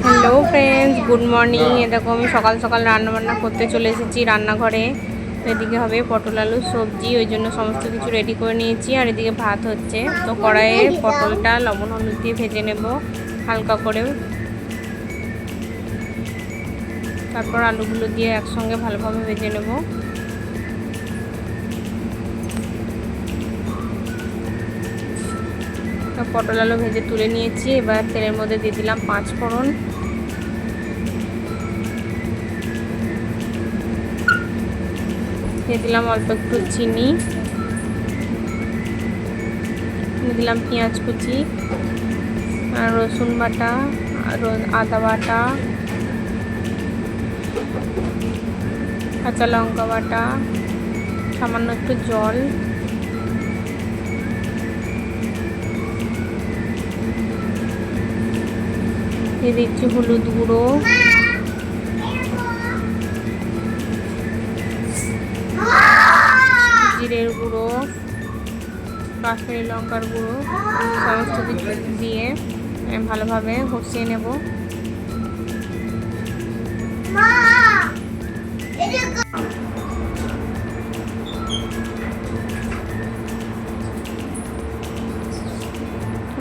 Hello friends, good morning. দেখো আমি সকাল সকাল রান্নাবান্না করতে চলে এসেছি রান্নাঘরে। এদিকে হবে পটল আলুর সবজি, ওই জন্য সমস্ত কিছু রেডি করে নিয়েছি। আর এদিকে ভাত হচ্ছে। তো কড়াইয়ে পটলটা লবণ হলুদ দিয়ে ভেজে নেব হালকা করেও। তারপর আলুগুলো দিয়ে একসঙ্গে ভালোভাবে ভেজে নেব। পটল আলু ভেজে তুলে নিয়েছি। এবার তেলের মধ্যে দিয়ে দিলাম 5 ফোড়ন, দিয়ে দিলাম অল্প একটু চিনি, দিয়ে দিলাম পেঁয়াজ কুচি আর রসুন বাটা আর আদা বাটা, কাঁচা লঙ্কা বাটা, সামান্য একটু জল, দিয়ে দিচ্ছি হলুদ গুঁড়ো, জিরের গুঁড়ো, কাশ্মীরি লঙ্কার গুঁড়ো, সমস্ত কিছু দিয়ে ভালোভাবে কষিয়ে নেব।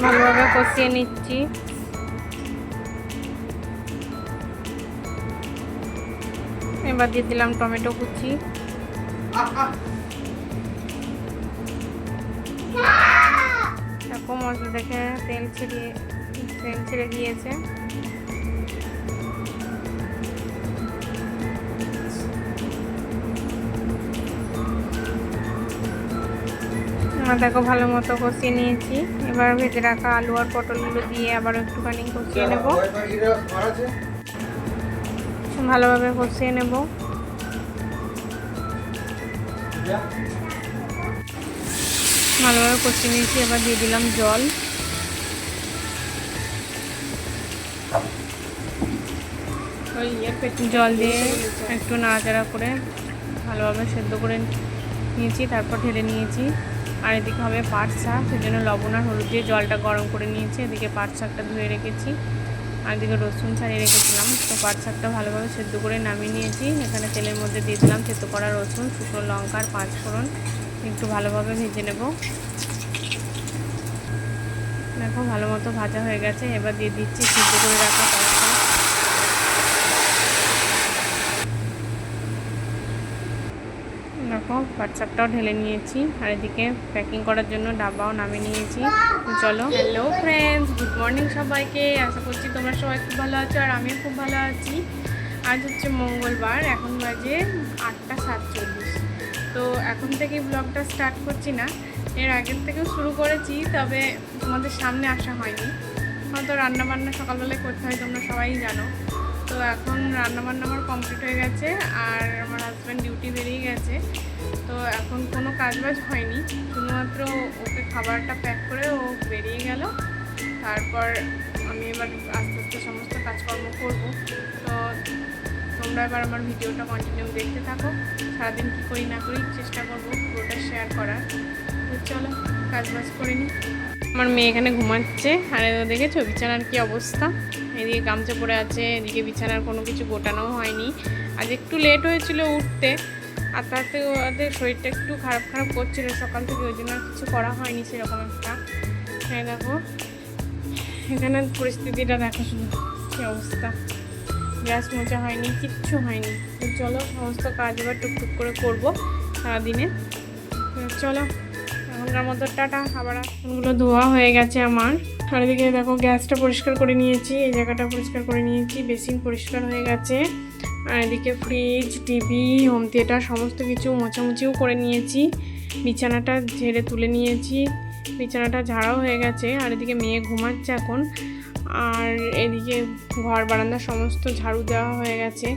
ভালোভাবে কষিয়ে নিচ্ছি। এবার দিয়ে দিলাম টমেটো কুচি, দেখো মশলা দেখে তেল ছেড়ে গিয়েছে। দেখো ভালো মতো কষিয়ে নিয়েছি। এবার ভেজে রাখা আলু আর পটলগুলো দিয়ে আবার একটুখানি কষিয়ে নেব, ভালোভাবে কষিয়ে নেব। ভালোভাবে কষিয়ে নিয়েছি। এবার দিয়ে দিলাম জল, জল দিয়ে একটু নাড়াচাড়া করে ভালোভাবে সেদ্ধ করে নিয়েছি, তারপর ঢেলে নিয়েছি। আর এদিকে হবে পাট শাক, সেজন্য লবণ আর হলুদ দিয়ে জলটা গরম করে নিয়েছি। এদিকে পাট শাকটা ধুয়ে রেখেছি, আর এদিকে রসুন ছাড়িয়ে রেখেছিলাম। তো পাট শাকটা ভালোভাবে সেদ্ধ করে নামিয়ে নিয়েছি। এখানে তেলের মধ্যে দিয়ে দিলাম সেদ্ধ করা রসুন, শুকনো লঙ্কা আর 5 ফোড়ন, একটু ভালোভাবে ভেজে নেব। দেখো ভালো মতো ভাজা হয়ে গেছে। এবার দিয়ে দিচ্ছি সিদ্ধ করে রাখা পাট শাক। দেখো পাট শাকটাও ঢেলে নিয়েছি, আর এদিকে প্যাকিং করার জন্য ডাব্বাও নামিয়ে নিয়েছি। চলো, হ্যালো ফ্রেন্ডস, গুড মর্নিং সবাইকে। আশা করছি তোমরা সবাই খুব ভালো আছো, আর আমিও খুব ভালো আছি। আজ হচ্ছে মঙ্গলবার, এখন বাজে 8:47। তো এখন থেকেই ব্লগটা স্টার্ট করছি না, এর আগের থেকেও শুরু করেছি, তবে তোমাদের সামনে আসা হয়নি। হয়তো রান্নাবান্না সকালবেলায় করতে হয়, তোমরা সবাই জানো। তো এখন রান্নাবান্না আমার কমপ্লিট হয়ে গেছে, আর আমার হাজব্যান্ড ডিউটি বেরিয়ে গেছে। তো এখন কোনো কাজবাজ হয়নি, শুধুমাত্র ওকে খাবারটা প্যাক করে ও বেরিয়ে গেল। তারপর আমি এবার আস্তে আস্তে সমস্ত কাজকর্ম করব। তো তোমরা এবার আমার ভিডিওটা কন্টিনিউ দেখতে থাকো। সারাদিন কী করি না করি চেষ্টা করবো পুরোটা শেয়ার করার। তো চলো কাজবাজ করে নিই। আমার মেয়ে এখানে ঘুমাচ্ছে, আর দেখেছো বিছানার কি অবস্থা। এদিকে গামছা পরে আছে, এদিকে বিছানার কোনো কিছু গোটানোও হয়নি। আজ একটু লেট হয়েছিল উঠতে, আর তাতে ওদের শরীরটা একটু খারাপ করছিল সকাল থেকে, ওই জন্য আর কিছু করা হয়নি সেরকম একটা। হ্যাঁ দেখো এখানে পরিস্থিতিটা দেখো, শুধু কী অবস্থা। গ্যাস মোচা হয়নি, কিচ্ছু হয়নি। তো চলো সমস্ত কাজ এবার টুকটুক করে করবো সারাদিনে। চলো এখনকার মতো টাটা। আবার আসনগুলো ধোয়া হয়ে গেছে আমার। চারিদিকে দেখো গ্যাসটা পরিষ্কার করে নিয়েছি, এই জায়গাটা পরিষ্কার করে নিয়েছি, বেসিন পরিষ্কার হয়ে গেছে। আর এদিকে ফ্রিজ, টিভি, হোম থিয়েটার সমস্ত কিছু মোছামুছিও করে নিয়েছি। বিছানাটা ঝেড়ে তুলে নিয়েছি, বিছানাটা ঝাড়াও হয়ে গেছে। আর এদিকে মেয়ে ঘুমাচ্ছে এখন। আর এদিকে ঘর বারান্দা সমস্ত ঝাড়ু দেওয়া হয়ে গেছে।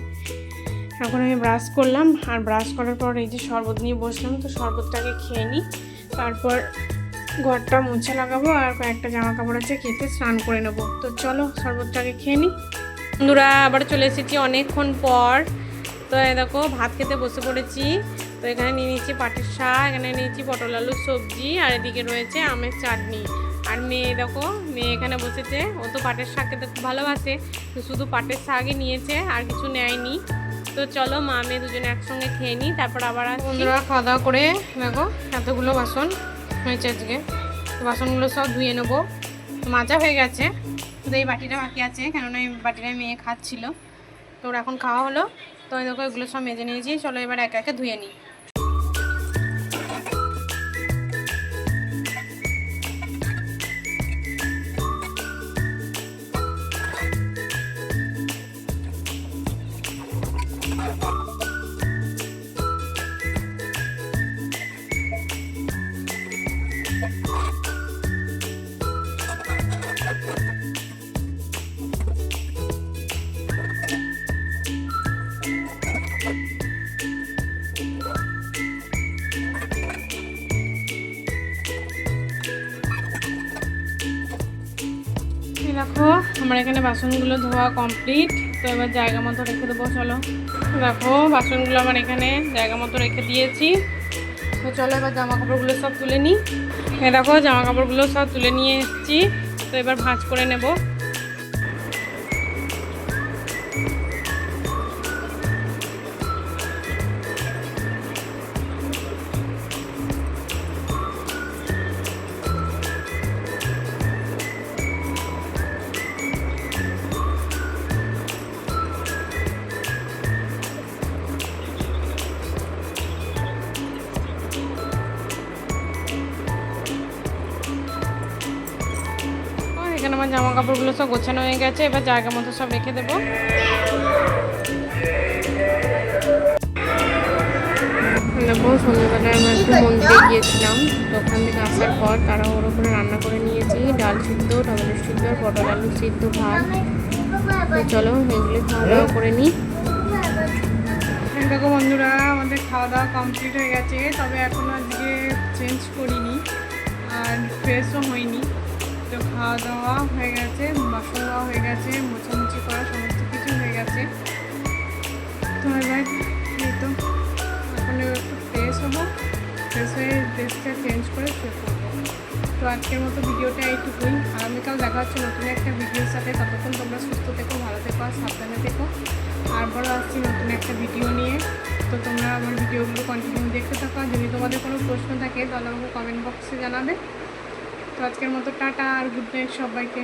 এখন আমি ব্রাশ করলাম, আর ব্রাশ করার পর এই যে শরবত নিয়ে বসলাম। তো শরবতটাকে খেয়ে নিই, তারপর ঘরটা মুছে লাগাবো, আর কয়েকটা জামা কাপড় আছে কেটে স্নান করে নেবো। তো চলো শরবতটাকে খেয়ে নিই। বন্ধুরা আবার চলে এসেছি অনেকক্ষণ পর। তো দেখো ভাত খেতে বসে পড়েছি। তো এখানে নিয়ে নিয়েছি পাটের শাক, এখানে নিয়েছি পটল আলুর সবজি, আর এদিকে রয়েছে আমের চাটনি। আর আর মেয়ে দেখো, মেয়ে এখানে বসেছে। ও তো পাটের শাক খেতে খুব ভালোবাসে, তো শুধু পাটের শাকই নিয়েছে, আর কিছু নেয়নি। তো চলো মা মেয়ে দুজনে একসঙ্গে খেয়ে নিই, তারপর আবার বন্ধুরা খাওয়া দাওয়া করে দেখো এতগুলো বাসন হয়েছে আজকে। তো বাসনগুলো সব ধুয়ে নেবো, মাজা হয়ে গেছে, শুধু এই বাটিটা বাকি আছে, কেননা এই বাটিটা মেয়ে খাচ্ছিল। তো ওর এখন খাওয়া হলো, তো দেখো এগুলো সব মেজে নিয়েছি। চলো এবার একে একে ধুয়ে নিই। দেখো আমার এখানে বাসনগুলো ধোয়া কমপ্লিট। তো এবার জায়গা মতো রেখে দেবো। চলো দেখো বাসনগুলো আমার এখানে জায়গা মতো রেখে দিয়েছি। তো চলো এবার জামা কাপড়গুলো সব তুলে নিই। দেখো জামা কাপড়গুলো সব তুলে নিয়ে এসেছি। তো এবার ভাঁজ করে নেব। এখানে আমার জামা কাপড়গুলো সব গোছানো হয়ে গেছে, এবার জায়গা মতো সব রেখে দেবো। দেখো সন্ধ্যাবেলায় আমরা একটু মন্দিরে গিয়েছিলাম, তো ওখান থেকে আসার পর তারা ওর ওপরে রান্না করে নিয়েছি, ডাল সিদ্ধ, টমেটো সিদ্ধ, পটল আলু সিদ্ধ, ভাত। তো চলো এগুলি খাওয়া দাওয়া করে নিই। দেখো বন্ধুরা আমাদের খাওয়া দাওয়া কমপ্লিট হয়ে গেছে, তবে এখনও আজকে চেঞ্জ করিনি আর ফ্রেশও হয়নি। তো খাওয়া দাওয়া হয়ে গেছে, বাসন দেওয়া হয়ে গেছে, মোছামুছি করা সমস্ত কিছু হয়ে গেছে। তো এবার এই তো এখন একটু ফ্রেশ হবো, ফ্রেশ হয়ে ড্রেসটা চেঞ্জ করে শুয়ে পড়বো। তো আজকের মতো ভিডিওটা এইটুকুই, আগামীকাল দেখা হচ্ছে নতুন একটা ভিডিওর সাথে। ততক্ষণ তোমরা সুস্থ থেকো, ভালো থেকো আর সাবধানে থেকো। আরবারও আসছি নতুন একটা ভিডিও নিয়ে। তো তোমরা আমার ভিডিওগুলো কন্টিনিউ দেখতে থাকো। আর যদি তোমাদের কোনো প্রশ্ন থাকে তাহলে আমাকে কমেন্ট বক্সে জানাবে। তো আজকের মতো টাটা আর গুড নাইট সবাইকে।